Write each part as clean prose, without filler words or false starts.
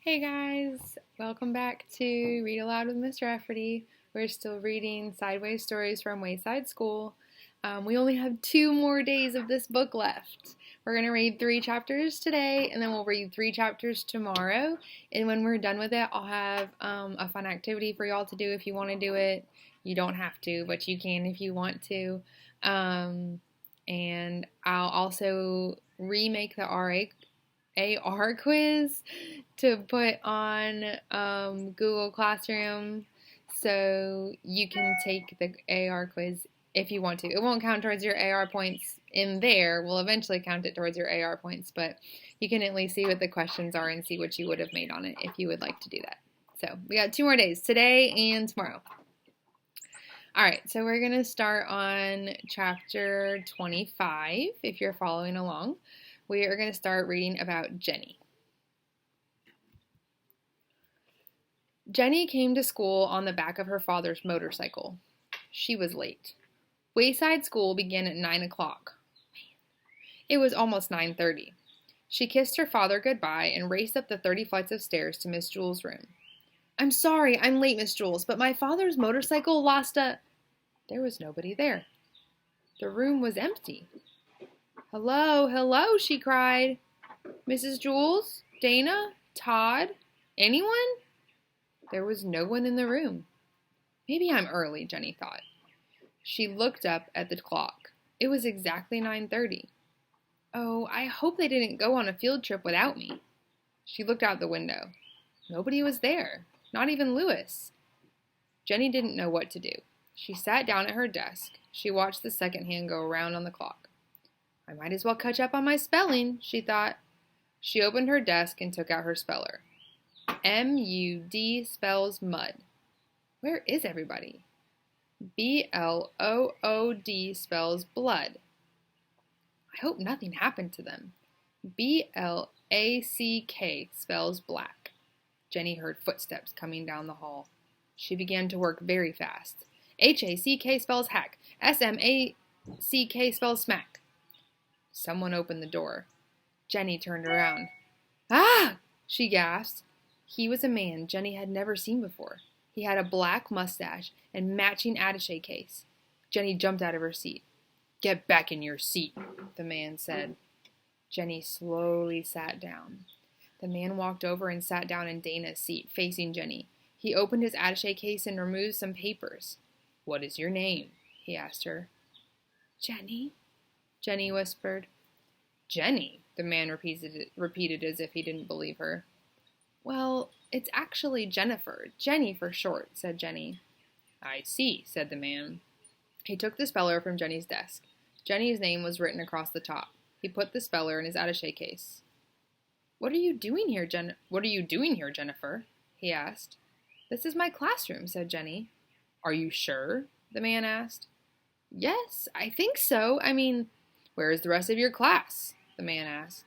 Hey guys, welcome back to Read Aloud with Miss Rafferty. We're still reading Sideways Stories from Wayside School. We only have 2 more days of this book left. We're going to read 3 chapters today, and then we'll read 3 chapters tomorrow. And when we're done with it, I'll have a fun activity for y'all to do if you want to do it. You don't have to, but you can if you want to. And I'll also remake the AR quiz to put on Google Classroom, so you can take the AR quiz if you want to. It won't count towards your AR points in there. We'll eventually count it towards your AR points, but you can at least see what the questions are and see what you would have made on it if you would like to do that. So we got 2 more days, today and tomorrow. All right, so we're going to start on chapter 25, if you're following along. We are going to start reading about Jenny. Jenny came to school on the back of her father's motorcycle. She was late. Wayside School began at 9 o'clock. It was almost 9:30. She kissed her father goodbye and raced up the 30 flights of stairs to Miss Jewls' room. "I'm sorry, I'm late, Miss Jewls, but my father's motorcycle lost a..." There was nobody there. The room was empty. "Hello, hello," she cried. "Mrs. Jewls? Dana? Todd? Anyone?" There was no one in the room. Maybe I'm early, Jenny thought. She looked up at the clock. It was exactly 9:30. Oh, I hope they didn't go on a field trip without me. She looked out the window. Nobody was there, not even Louis. Jenny didn't know what to do. She sat down at her desk. She watched the second hand go around on the clock. I might as well catch up on my spelling, she thought. She opened her desk and took out her speller. M-U-D spells mud. Where is everybody? B-L-O-O-D spells blood. I hope nothing happened to them. B-L-A-C-K spells black. Jenny heard footsteps coming down the hall. She began to work very fast. H-A-C-K spells hack. S-M-A-C-K spells smack. Someone opened the door. Jenny turned around. "Ah!" she gasped. He was a man Jenny had never seen before. He had a black mustache and matching attaché case. Jenny jumped out of her seat. "Get back in your seat," the man said. Jenny slowly sat down. The man walked over and sat down in Dana's seat, facing Jenny. He opened his attaché case and removed some papers. "What is your name?" he asked her. "Jenny," Jenny whispered. "Jenny," the man repeated as if he didn't believe her. "Well, it's actually Jennifer. Jenny for short," said Jenny. "I see," said the man. He took the speller from Jenny's desk. Jenny's name was written across the top. He put the speller in his attaché case. What are you doing here, Jennifer?" he asked. "This is my classroom," said Jenny. "Are you sure?" the man asked. "Yes, I think so. Where is the rest of your class?" the man asked.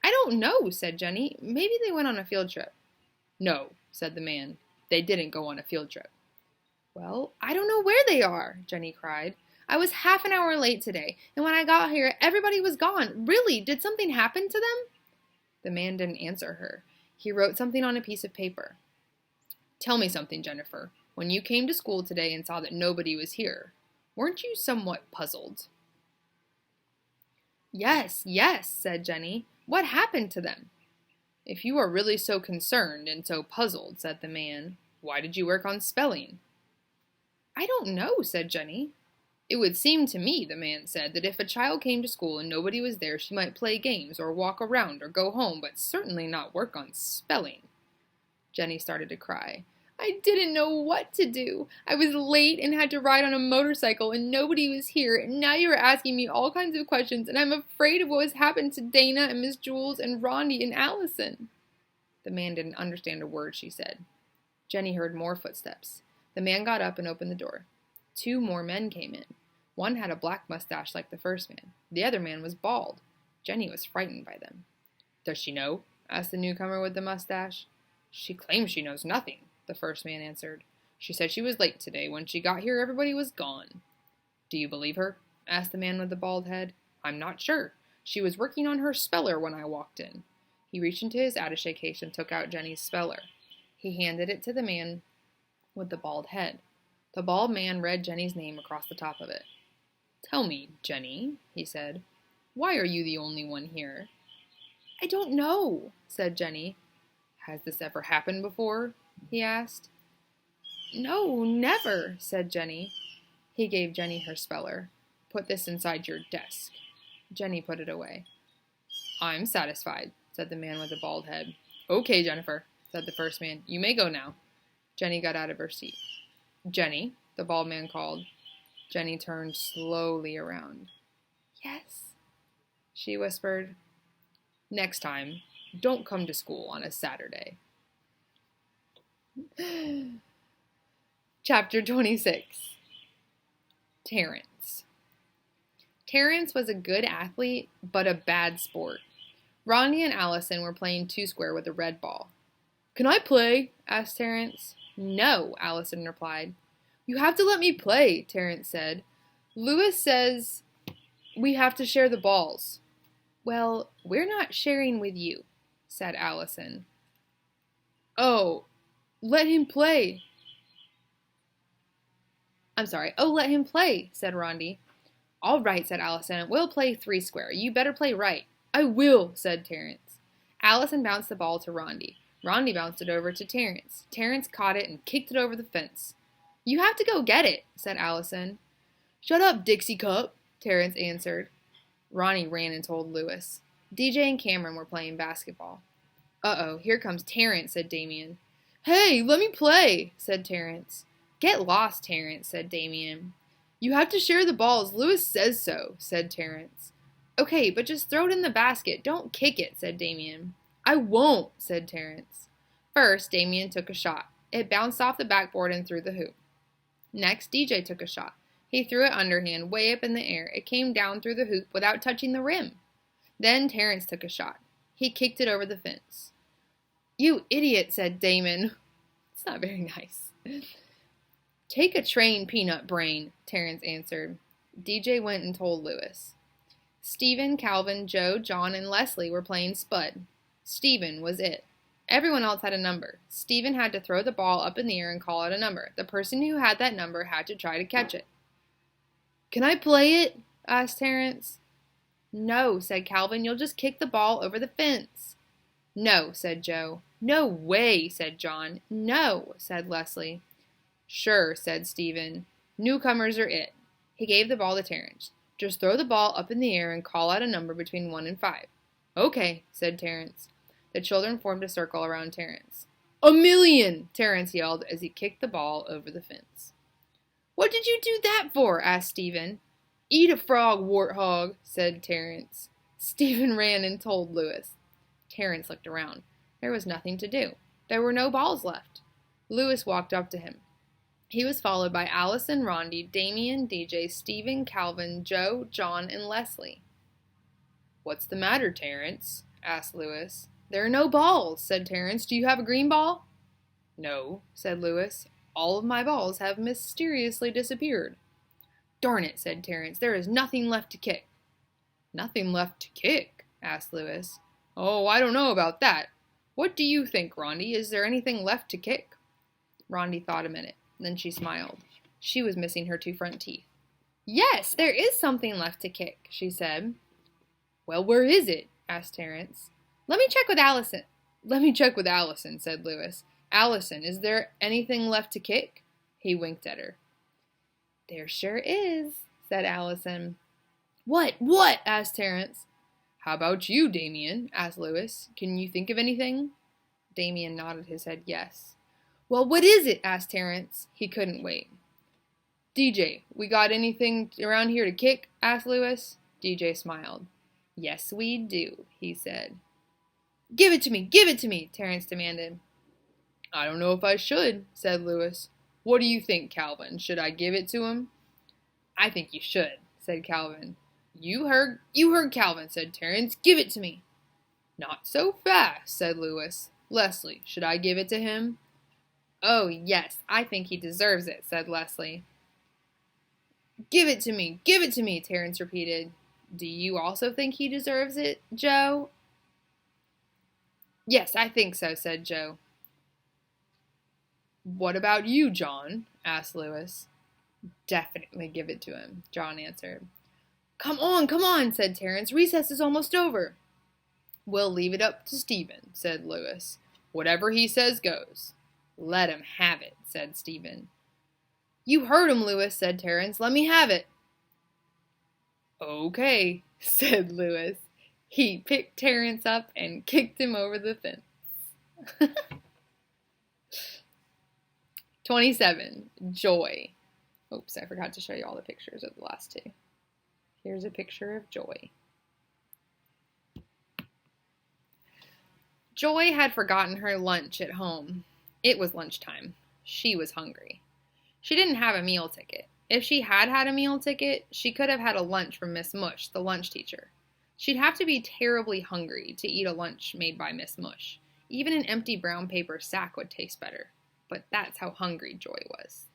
"I don't know," said Jenny. "Maybe they went on a field trip." "No," said the man. "They didn't go on a field trip." "Well, I don't know where they are," Jenny cried. "I was half an hour late today, and when I got here, everybody was gone. Really, did something happen to them?" The man didn't answer her. He wrote something on a piece of paper. "Tell me something, Jennifer. When you came to school today and saw that nobody was here, weren't you somewhat puzzled?" Yes, said Jenny. "What happened to them?" "If you are really so concerned and so puzzled," said the man, "why did you work on spelling?" "I don't know," said Jenny. "It would seem to me," the man said, "that if a child came to school and nobody was there, she might play games or walk around or go home, but certainly not work on spelling." Jenny started to cry. "I didn't know what to do. I was late and had to ride on a motorcycle and nobody was here, and now you are asking me all kinds of questions, and I'm afraid of what has happened to Dana and Miss Jewls and Rondi and Allison." The man didn't understand a word she said. Jenny heard more footsteps. The man got up and opened the door. 2 more men came in. One had a black mustache like the first man. The other man was bald. Jenny was frightened by them. "Does she know?" asked the newcomer with the mustache. "She claims she knows nothing," the first man answered. "She said she was late today. When she got here, everybody was gone." "Do you believe her?" asked the man with the bald head. "I'm not sure. She was working on her speller when I walked in." He reached into his attaché case and took out Jenny's speller. He handed it to the man with the bald head. The bald man read Jenny's name across the top of it. "Tell me, Jenny," he said, "why are you the only one here?" "I don't know," said Jenny. "Has this ever happened before?" he asked. "No, never," said Jenny. He gave Jenny her speller. "Put this inside your desk." Jenny put it away. "I'm satisfied," said the man with the bald head. "Okay, Jennifer," said the first man. "You may go now." Jenny got out of her seat. "Jenny," the bald man called. Jenny turned slowly around. "Yes," she whispered. "Next time, don't come to school on a Saturday." Chapter 26. Terrence. Terrence was a good athlete, but a bad sport. Ronnie and Allison were playing two-square with a red ball. "Can I play?" asked Terrence. "No," Allison replied. "You have to let me play," Terrence said. "Lewis says we have to share the balls." "Well, we're not sharing with you," said Allison. "Oh, let him play." Let him play," said Rondi. "All right," said Allison. "We'll play three-square. You better play right." "I will," said Terrence. Allison bounced the ball to Rondi. Rondi bounced it over to Terrence. Terrence caught it and kicked it over the fence. "You have to go get it," said Allison. "Shut up, Dixie Cup," Terrence answered. Ronnie ran and told Lewis. DJ and Cameron were playing basketball. "Uh-oh, here comes Terrence," said Damien. "Hey, let me play," said Terrence. "Get lost, Terrence," said Damien. "You have to share the balls. Lewis says so," said Terrence. "Okay, but just throw it in the basket. Don't kick it," said Damien. "I won't," said Terrence. First, Damien took a shot. It bounced off the backboard and through the hoop. Next, DJ took a shot. He threw it underhand, way up in the air. It came down through the hoop without touching the rim. Then Terrence took a shot. He kicked it over the fence. "You idiot," said Damon. It's not very nice. "Take a train, peanut brain," Terrence answered. DJ went and told Lewis. Stephen, Calvin, Joe, John, and Leslie were playing Spud. Stephen was it. Everyone else had a number. Stephen had to throw the ball up in the air and call out a number. The person who had that number had to try to catch it. "Can I play it?" asked Terrence. "No," said Calvin. "You'll just kick the ball over the fence." "No," said Joe. "No way," said John. "No," said Leslie. "Sure," said Stephen. "Newcomers are it." He gave the ball to Terrence. "Just throw the ball up in the air and call out a number between 1 and 5. "Okay," said Terrence. The children formed a circle around Terrence. "1,000,000!" Terrence yelled as he kicked the ball over the fence. "What did you do that for?" asked Stephen. "Eat a frog, warthog," said Terrence. Stephen ran and told Lewis. Terrence looked around. There was nothing to do. There were no balls left. Lewis walked up to him. He was followed by Allison, Rondi, Damien, DJ, Stephen, Calvin, Joe, John, and Leslie. "What's the matter, Terrence?" asked Lewis. "There are no balls," said Terrence. "Do you have a green ball?" "No," said Lewis. "All of my balls have mysteriously disappeared." "Darn it," said Terrence. "There is nothing left to kick." "Nothing left to kick?" asked Lewis. "Oh, I don't know about that. What do you think, Rondi? Is there anything left to kick?" Rondi thought a minute. Then she smiled. She was missing her 2 front teeth. "Yes, there is something left to kick," she said. "Well, where is it?" asked Terrence. "Let me check with Allison." "Let me check with Allison," said Lewis. "Allison, is there anything left to kick?" He winked at her. "There sure is," said Allison. "What? What?" asked Terrence. "How about you, Damien?" asked Lewis. "Can you think of anything?" Damien nodded his head yes. "Well, what is it?" asked Terrence. He couldn't wait. "DJ, we got anything around here to kick?" asked Lewis. DJ smiled. "Yes, we do," he said. Give it to me, Terrence demanded. "I don't know if I should," said Lewis. "What do you think, Calvin? Should I give it to him?" "I think you should," said Calvin. You heard Calvin," said Terrence. "Give it to me." "Not so fast," said Lewis. "Leslie, should I give it to him?" "Oh, yes, I think he deserves it," said Leslie. Give it to me, Terrence repeated. "Do you also think he deserves it, Joe?" Yes, I think so, said Joe. What about you, John? Asked Lewis. Definitely give it to him, John answered. Come on, said Terence. Recess is almost over. We'll leave it up to Stephen, said Lewis. Whatever he says goes. Let him have it, said Stephen. You heard him, Lewis, said Terence. Let me have it. Okay, said Lewis. He picked Terence up and kicked him over the fence. 27. Joy. Oops, I forgot to show you all the pictures of the last two. Here's a picture of Joy. Joy had forgotten her lunch at home. It was lunchtime. She was hungry. She didn't have a meal ticket. If she had had a meal ticket, she could have had a lunch from Miss Mush, the lunch teacher. She'd have to be terribly hungry to eat a lunch made by Miss Mush. Even an empty brown paper sack would taste better. But that's how hungry Joy was.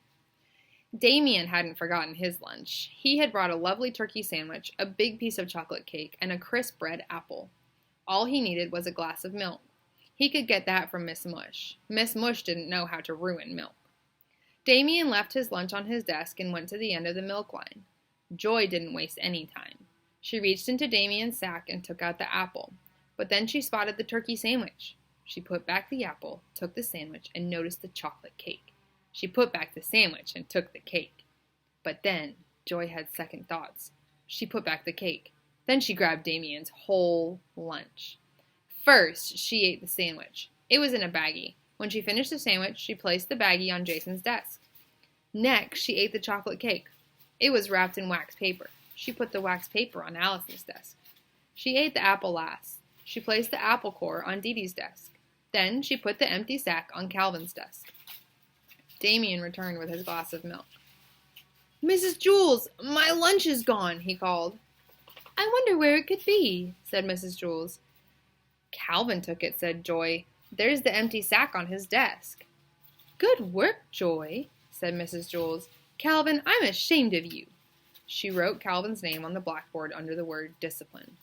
Damien hadn't forgotten his lunch. He had brought a lovely turkey sandwich, a big piece of chocolate cake, and a crisp red apple. All he needed was a glass of milk. He could get that from Miss Mush. Miss Mush didn't know how to ruin milk. Damien left his lunch on his desk and went to the end of the milk line. Joy didn't waste any time. She reached into Damien's sack and took out the apple. But then she spotted the turkey sandwich. She put back the apple, took the sandwich, and noticed the chocolate cake. She put back the sandwich and took the cake. But then Joy had second thoughts. She put back the cake. Then she grabbed Damien's whole lunch. First, she ate the sandwich. It was in a baggie. When she finished the sandwich, she placed the baggie on Jason's desk. Next, she ate the chocolate cake. It was wrapped in wax paper. She put the wax paper on Allison's desk. She ate the apple last. She placed the apple core on Dee Dee's desk. Then she put the empty sack on Calvin's desk. Damien returned with his glass of milk. Mrs. Jules, my lunch is gone, he called. I wonder where it could be, said Mrs. Jules. Calvin took it, said Joy. There's the empty sack on his desk. Good work, Joy, said Mrs. Jules. Calvin, I'm ashamed of you. She wrote Calvin's name on the blackboard under the word discipline.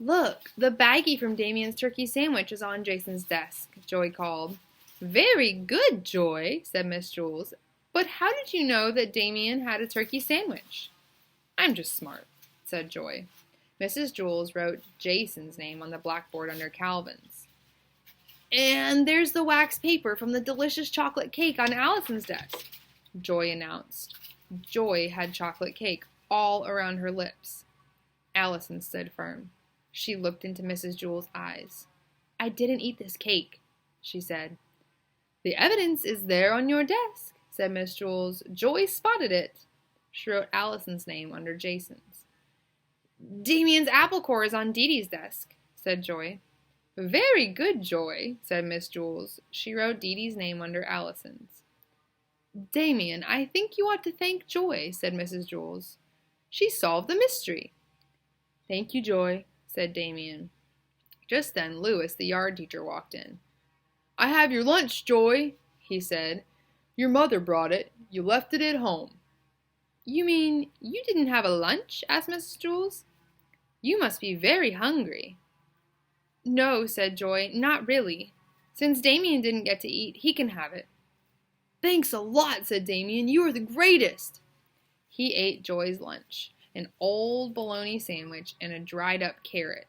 Look, the baggie from Damien's turkey sandwich is on Jason's desk, Joy called. Very good, Joy, said Miss Jules. But how did you know that Damien had a turkey sandwich? I'm just smart, said Joy. Mrs. Jules wrote Jason's name on the blackboard under Calvin's. And there's the wax paper from the delicious chocolate cake on Allison's desk, Joy announced. Joy had chocolate cake all around her lips. Allison stood firm. She looked into Mrs. Jules' eyes. I didn't eat this cake, she said. The evidence is there on your desk, said Miss Jules. Joy spotted it. She wrote Allison's name under Jason's. Damien's apple core is on Dee Dee's desk, said Joy. Very good, Joy, said Miss Jules. She wrote Dee Dee's name under Allison's. Damien, I think you ought to thank Joy, said Mrs. Jules. She solved the mystery. Thank you, Joy, said Damien. Just then Lewis, the yard teacher, walked in. I have your lunch, Joy, he said. Your mother brought it. You left it at home. You mean you didn't have a lunch? Asked Mrs. Jules. You must be very hungry. No, said Joy, not really. Since Damien didn't get to eat, he can have it. Thanks a lot, said Damien. You are the greatest. He ate Joy's lunch, an old bologna sandwich and a dried-up carrot.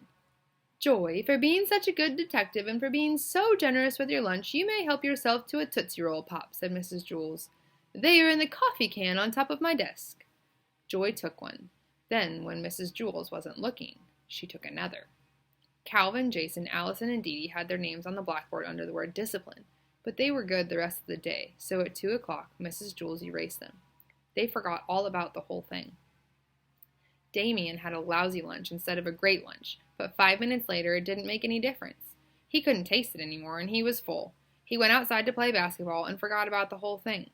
Joy, for being such a good detective and for being so generous with your lunch, you may help yourself to a Tootsie Roll Pop, said Mrs. Jules. They are in the coffee can on top of my desk. Joy took one. Then, when Mrs. Jules wasn't looking, she took another. Calvin, Jason, Allison, and Dee Dee had their names on the blackboard under the word discipline, but they were good the rest of the day, so at 2 o'clock, Mrs. Jules erased them. They forgot all about the whole thing. Damien had a lousy lunch instead of a great lunch, but 5 minutes later it didn't make any difference. He couldn't taste it anymore, and he was full. He went outside to play basketball and forgot about the whole thing.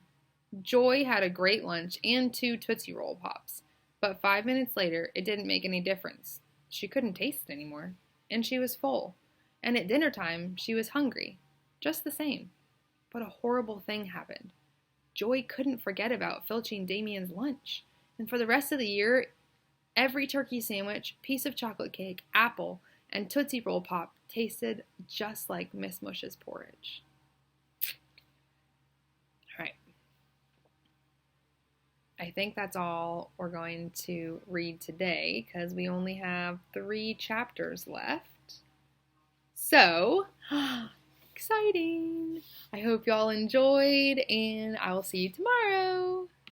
Joy had a great lunch and 2 Tootsie Roll Pops, but 5 minutes later it didn't make any difference. She couldn't taste it anymore, and she was full. And at dinner time she was hungry, just the same. But a horrible thing happened. Joy couldn't forget about filching Damien's lunch, and for the rest of the year, every turkey sandwich, piece of chocolate cake, apple, and Tootsie Roll Pop tasted just like Miss Mush's porridge. All right. I think that's all we're going to read today because we only have 3 chapters left. So, exciting! I hope y'all enjoyed, and I will see you tomorrow.